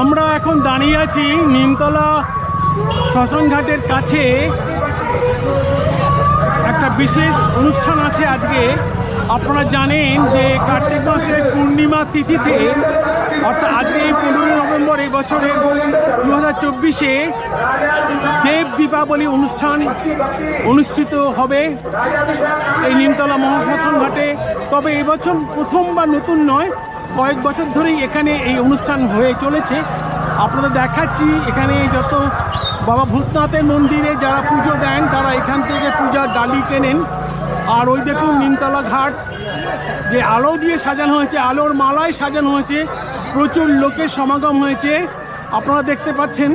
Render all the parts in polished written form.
আমরা এখন দাঁড়িয়ে আছি নিমতলা শ্মশান ঘাটের কাছে। একটা বিশেষ অনুষ্ঠান আছে আজকে। আপনারা জানেন যে কার্তিক মাসের পূর্ণিমা তিথিতে, অর্থাৎ আজকে এই 15 নভেম্বর এই বছরের 2024-এ দেব দীপাবলি অনুষ্ঠান অনুষ্ঠিত হবে এই নিমতলা মহাশ্মশান ঘাটে। তবে এবছর প্রথমবার নতুন নয়, কয়েক বছর ধরেই এখানে এই অনুষ্ঠান হয়ে চলেছে। আপনাদের দেখাচ্ছি এখানে যত বাবা ভূতনাথের মন্দিরে যারা পুজো দেন তারা এখান থেকে পূজার ডালি কেনেন। আর ওই দেখুন নিমতলা ঘাট যে আলো দিয়ে সাজানো হয়েছে, আলোর মালায় সাজানো হয়েছে, প্রচুর লোকের সমাগম হয়েছে। আপনারা দেখতে পাচ্ছেন,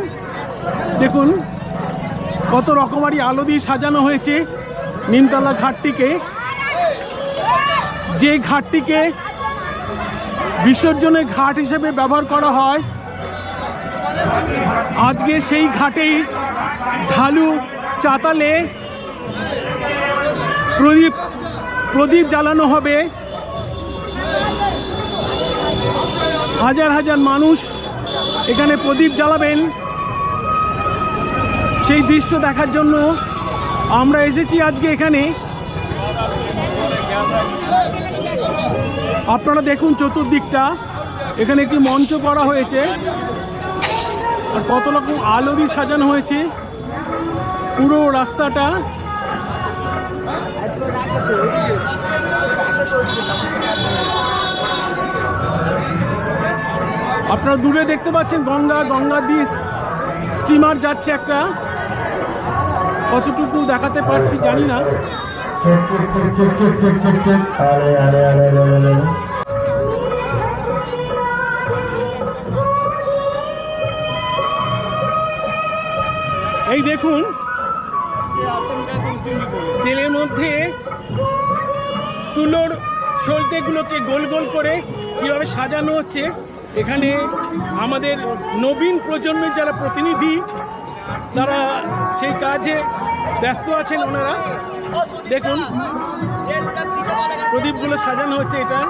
দেখুন কত রকমারি আলো দিয়ে সাজানো হয়েছে নিমতলা ঘাটটিকে, যে ঘাটটিকে বিসর্জনের ঘাট হিসেবে ব্যবহার করা হয়। আজকে সেই ঘাটেই ঢালু চাতালে প্রদীপ জ্বালানো হবে। হাজার হাজার মানুষ এখানে প্রদীপ জ্বালাবেন। সেই দৃশ্য দেখার জন্য আমরা এসেছি আজকে এখানে। আপনারা দেখুন চতুর্দিকটা, এখানে একটি মঞ্চ করা হয়েছে আর কত রকম আলো দিয়ে সাজানো হয়েছে পুরো রাস্তাটা। আপনারা দূরে দেখতে পাচ্ছেন গঙ্গা দিয়ে স্টিমার যাচ্ছে একটা, কতটুকু দেখাতে পারছি জানি না। এই দেখুন তেলের মধ্যে তুলোর সলতেগুলোকে গোল গোল করে কীভাবে সাজানো হচ্ছে। এখানে আমাদের নবীন প্রজন্মের যারা প্রতিনিধি তারা সেই কাজে ব্যস্ত আছেন। ওনারা দেখুন প্রদীপগুলো সাজানো হচ্ছে, এটা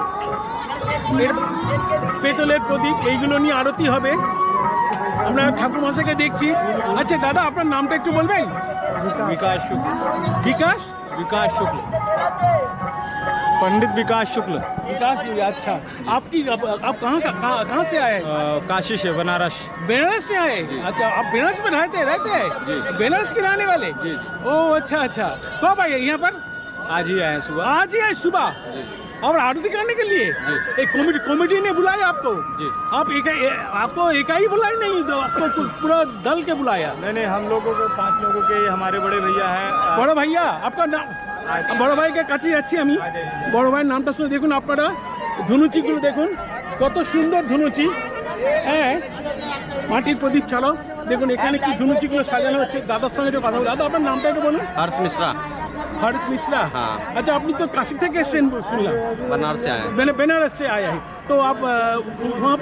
পেতলের প্রদীপ, এইগুলো নিয়ে আরতি হবে। আমরা ঠাকুর মশাইকে দেখছি। আচ্ছা দাদা, আপনার নামটা একটু বলবেন? विकास शुक्ल। विकास विकास शुक्ल, पंडित विकास शुक्ल। विकास, अच्छा। आप कहाँ से आए? काशी से, बनारस। बनारस से आए? अच्छा, आप बनारस में रहते हैं? जी। बनारस के रहने वाले? जी। ओह अच्छा अच्छा। कब आए यहाँ पर? आज ही आए सुबह। आज ही आए सुबह? जी। और आरती करने के लिए? जी। एक कमेटी ने बुलाया आपको? जी। आपको एकाई बुलाया नहीं, आपको पूरा दल के बुलाया? नहीं, हम लोगों को 5 लोगों के, हमारे बड़े भैया हैं। बड़ा भैया आपका नाम? বড় ভাইকে কাছে যাচ্ছি আমি। বড় ভাইয়ের নামটা শুনে দেখুন, আপনারা ধুনুচিগুলো দেখুন, কত সুন্দর ধুনুচি। হ্যাঁ, মাটির প্রদীপ ছাড়াও দেখুন এখানে কি ধুনুচিগুলো সাজানো হচ্ছে। দাদার সঙ্গে একটু কথা বলুন। দাদা আপনার নামটা একটু বলুন। हर्ष मिश्रा। हर्ष मिश्रा, हाँ। अच्छा, আপনি তো কাশी থেকে এসেছেন শুনলাম। बनारस से आए। बनारस से आया है, तो आप वहाँ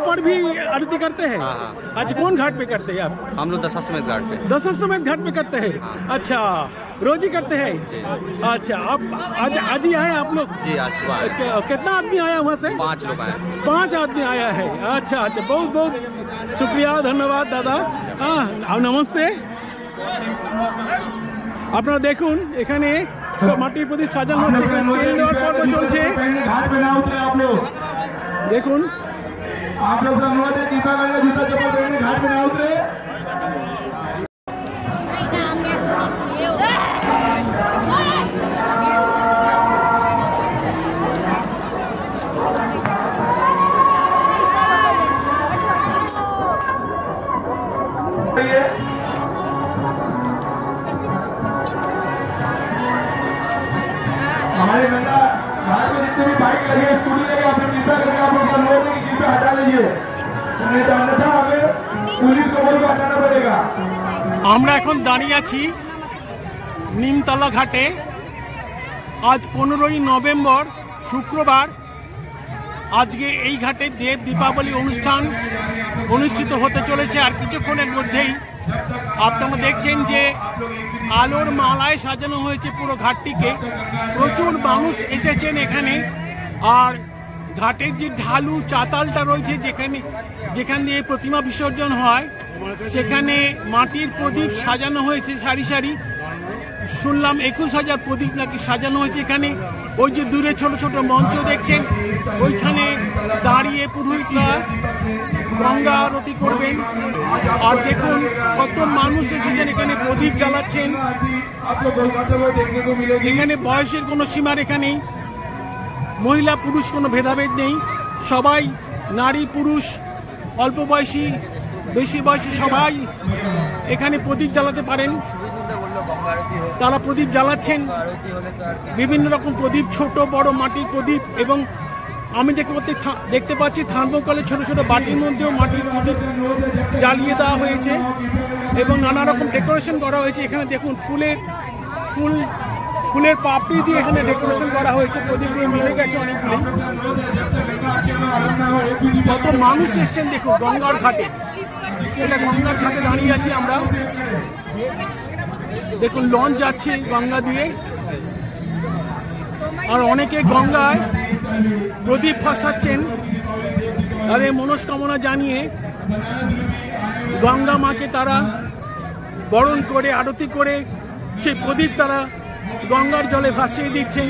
पर भी आरती करते हैं? हाँ, हाँ। आज कौन घाट पे करते हैं आप? हम लोग दशाश्वमेध घाट पे। दशाश्वमेध घाट पे करते हैं? हाँ। अच्छा, रोज ही करते हैं? जी। अच्छा, आप आज ही आए आप लोग? जी, आज सुबह आए। कितना आदमी आया वहाँ से? 5 लोग आए। 5 आदमी आया है। अच्छा अच्छा, बहुत बहुत शुक्रिया, धन्यवाद दादा। हाँ, नमस्ते। আপনারা দেখুন এখানে সব মাটির প্রদীপ সাজানো হচ্ছে, তেল দেওয়ার পর্ব চলছে। দেখুন हमारे गंगा घाट में जितने भी बाइक लगे, स्कूटी लगे, अपने जीता लगे, आप लोग लोग की जीता हटा लीजिए, नहीं तो अन्यथा हमें पुलिस को बोल हटाना पड़ेगा। আমরা এখন দাঁড়িয়ে আছি নিমতলা ঘাটে। আজ 15ই নভেম্বর শুক্রবার। আজকে এই ঘাটে দেব দীপাবলি অনুষ্ঠান অনুষ্ঠিত হতে চলেছে। আর কিছুক্ষণের মধ্যেই আপনারা দেখছেন যে আলোর মালায় সাজানো হয়েছে পুরো ঘাটটিকে। প্রচুর মানুষ এসেছেন এখানে। আর ঘাটের যে ঢালু চাতালটা রয়েছে যেখান দিয়ে প্রতিমা বিসর্জন হয়, সেখানে মাটির প্রদীপ সাজানো হয়েছে সারি সারি। শুনলাম 21,000 প্রদীপ নাকি সাজানো হয়েছে এখানে। ওই যে দূরে ছোট ছোট মঞ্চ দেখছেন, ওইখানে দাঁড়িয়ে পুরোহিতরা গঙ্গা আরতি করবেন। আর দেখুন কত মানুষ এসেছেন এখানে, প্রদীপ জ্বালাচ্ছেন। এখানে বয়সের কোনো সীমারেখা নেই, মহিলা পুরুষ কোনো ভেদাভেদ নেই। সবাই, নারী পুরুষ, অল্প বয়সী বেশি বয়সী সবাই এখানে প্রদীপ জ্বালাতে পারেন। তারা প্রদীপ জ্বালাচ্ছেন, বিভিন্ন রকম প্রদীপ, ছোট বড় মাটির প্রদীপ। এবং আমি দেখতে পাচ্ছি থার্মোকলে ছোট ছোট বাটির মধ্যেও মাটির প্রদীপ জ্বালিয়ে দেওয়া হয়েছে এবং নানা রকম ডেকোরেশন করা হয়েছে। এখানে দেখুন ফুলের পাপড়ি দিয়ে এখানে ডেকোরেশন করা হয়েছে, প্রদীপগুলো মিলে গেছে অনেকগুলি। কত মানুষ এসছেন দেখুন গঙ্গার ঘাটে। এটা গঙ্গার ঘাটে দাঁড়িয়ে আছি আমরা। দেখুন লঞ্চ যাচ্ছে গঙ্গা দিয়ে, আর অনেকে গঙ্গায় প্রদীপ ফাঁসাচ্ছেন তাদের মনস্কামনা জানিয়ে। গঙ্গা মাকে তারা বরণ করে আরতি করে সেই প্রদীপ তারা গঙ্গার জলে ভাসিয়ে দিচ্ছেন।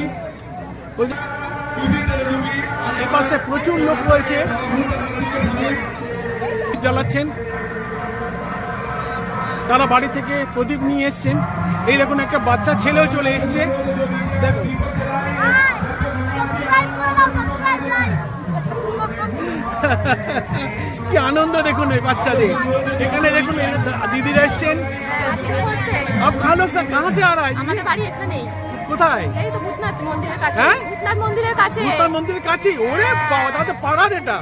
এপাশে প্রচুর লোক রয়েছে, জ্বালাচ্ছেন। তারা বাড়ি থেকে প্রদীপ নিয়ে এসছেন। এইরকম একটা বাচ্চা ছেলেও চলে এসছে, দেখুন। কি আনন্দ দেখুন এই বাচ্চাদের। এখানে দেখুন দিদিরা এসছেন। आप कहाँ लोग सब कहाँ से आ रहा है? আমাদের বাড়ি এখানেই। কোথায়? এই তো ভূতনাথ মন্দিরের কাছে। হ্যাঁ? ভূতনাথ মন্দিরের কাছে। ভূতনাথ মন্দিরের কাছে? ওরে বাবা, তাহলে পাড়ার এটা,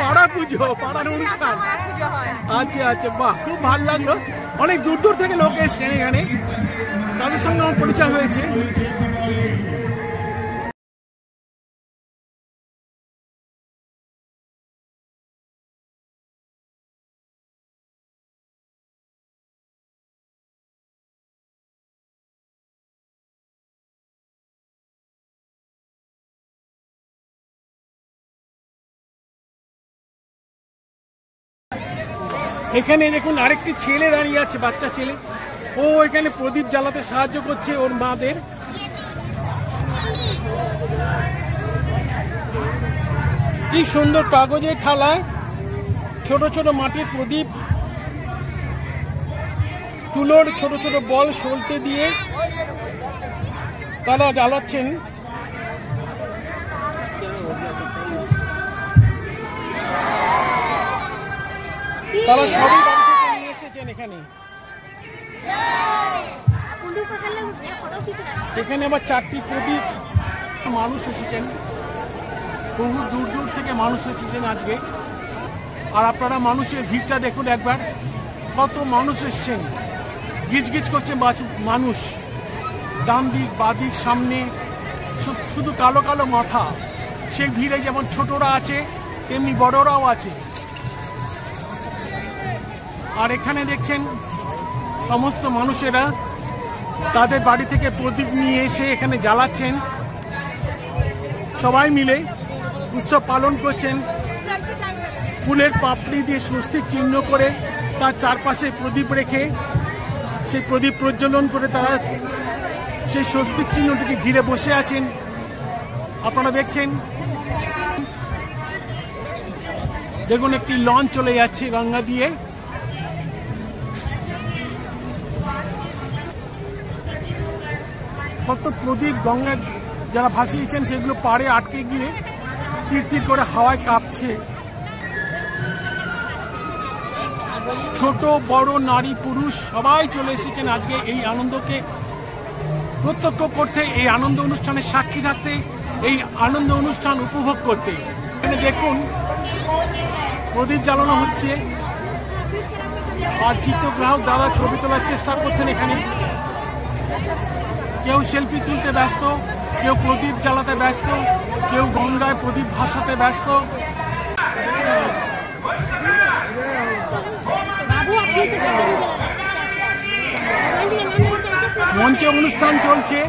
পাড়ার পুজো, পাড়ার অনুষ্ঠান। পুজো হয়। আচ্ছা আচ্ছা, বাহ, খুব ভালো লাগলো। অনেক দূর দূর থেকে লোক এসছেন এখানে, তাদের সঙ্গে আমার পরিচয় হয়েছে। এখানে দেখুন আরেকটি ছেলে দাঁড়িয়ে আছে, বাচ্চা ছেলে। ও এখানে প্রদীপ জ্বালাতে সাহায্য করছে ওর মাদের। কি সুন্দর কাগজের থালায় ছোট ছোট মাটির প্রদীপ, তুলোর ছোট ছোট বল সলতে দিয়ে তারা জ্বালাচ্ছেন। তারা সবই বাড়ি থেকে নিয়ে এসেছেন এখানে। এখানে আবার 4টি প্রদীপ। মানুষ এসেছেন, বহু দূর দূর থেকে মানুষ এসেছেন আজকে। আর আপনারা মানুষের ভিড়টা দেখুন একবার, কত মানুষ এসছেন। গিজগিজ করছে মানুষ, ডান দিক বাঁ দিক সামনে শুধু কালো কালো মাথা। সেই ভিড়ে যেমন ছোটরা আছে তেমনি বড়রাও আছে। আর এখানে দেখছেন সমস্ত মানুষেরা তাদের বাড়ি থেকে প্রদীপ নিয়ে এসে এখানে জ্বালাচ্ছেন। সবাই মিলে উৎসব পালন করছেন। ফুলের পাপড়ি দিয়ে স্বস্তিক চিহ্ন করে তার চারপাশে প্রদীপ রেখে সেই প্রদীপ প্রজ্বলন করে তারা সেই স্বস্তিক চিহ্নটিকে ঘিরে বসে আছেন। আপনারা দেখছেন, দেখুন একটি লঞ্চ চলে যাচ্ছে গঙ্গা দিয়ে। কত প্রদীপ গঙ্গা যারা ভাসিয়েছেন সেগুলো পাড়ে আটকে গিয়ে তীর তীর করে হাওয়ায় কাঁপছে। ছোট বড় নারী পুরুষ সবাই চলে এসেছেন আজকে এই আনন্দকে প্রত্যক্ষ করতে, এই আনন্দ অনুষ্ঠানের সাক্ষী থাকতে, এই আনন্দ অনুষ্ঠান উপভোগ করতে। এখানে দেখুন প্রদীপ জ্বালানো হচ্ছে আর চিত্রগ্রাহক দাদা ছবি তোলার চেষ্টা করছেন এখানে। কেউ সেলফি তুলতে ব্যস্ত, কেউ প্রদীপ জ্বালাতে ব্যস্ত, কেউ গঙ্গায় প্রদীপ ভাসাতে ব্যস্ত। মঞ্চে অনুষ্ঠান চলছে।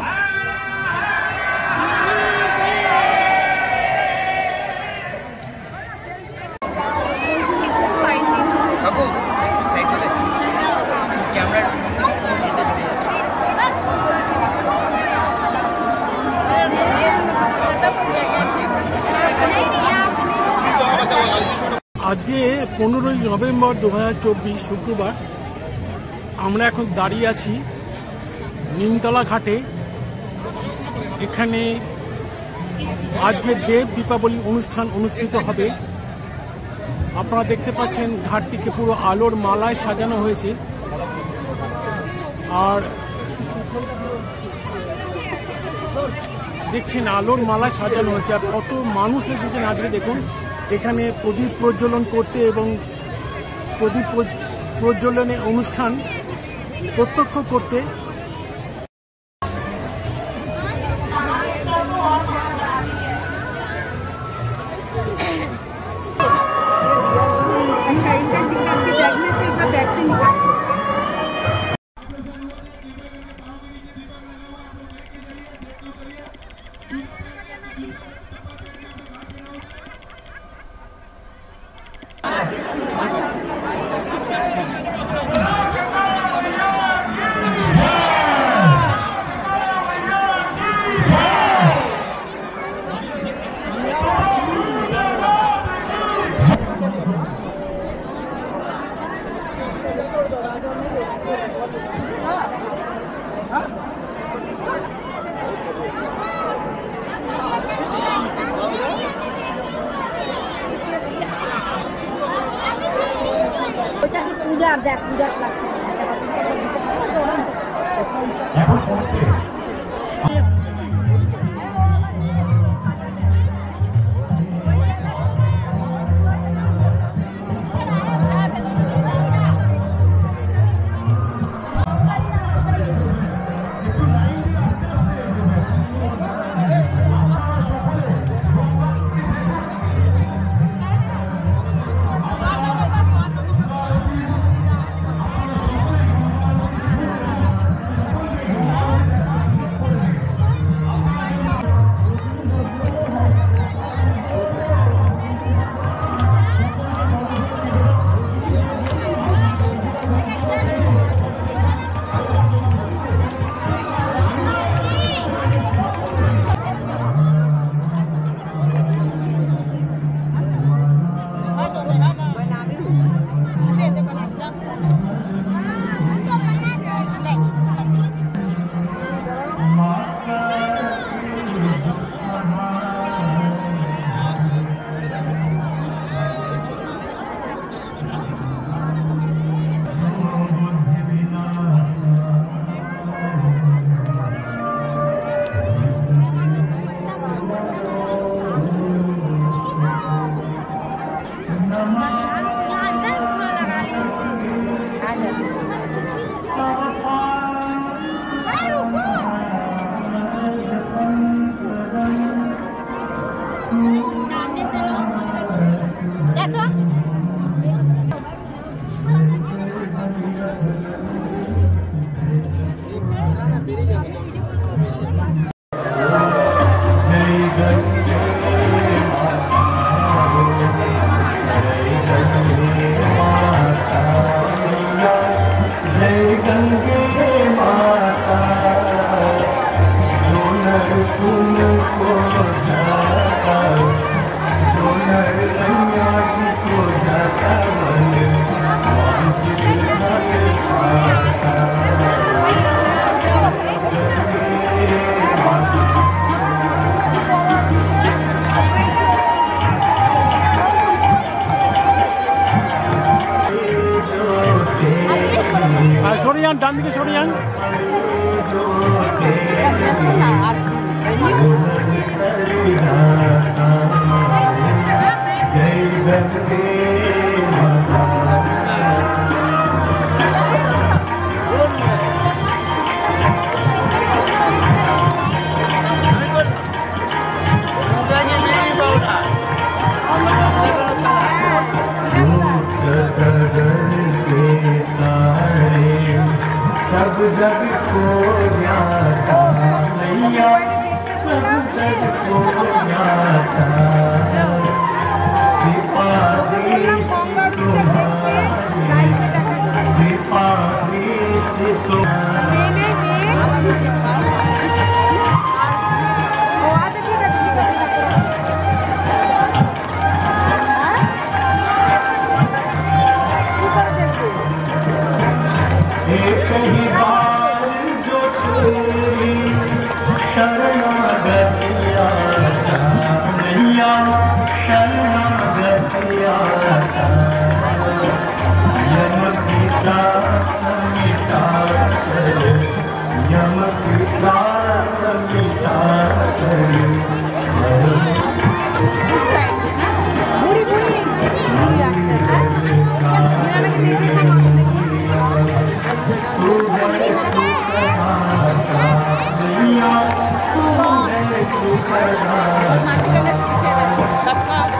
15ই নভেম্বর 2024 শুক্রবার। আমরা এখন দাঁড়িয়ে আছি নিমতলা ঘাটে। এখানে আজকে দেব দীপাবলি অনুষ্ঠান অনুষ্ঠিত হবে। আপনারা দেখতে পাচ্ছেন ঘাটটিকে পুরো আলোর মালায় সাজানো হয়েছে। আর দেখছেন আলোর মালায় সাজানো হয়েছে। আর কত মানুষ এসেছেন আজকে দেখুন এখানে প্রদীপ প্রজ্বলন করতে এবং প্রদীপ প্রজ্বলনের অনুষ্ঠান প্রত্যক্ষ করতে। अच्छा इनका सिक्का आपके बैग में तो एक बार बैग से निकाल। पूजा देख पूजा সরে যান, ডান দিকে সরে যান। सब जग को जाता मैया, सब जग को जाता दीपा दी सबका जो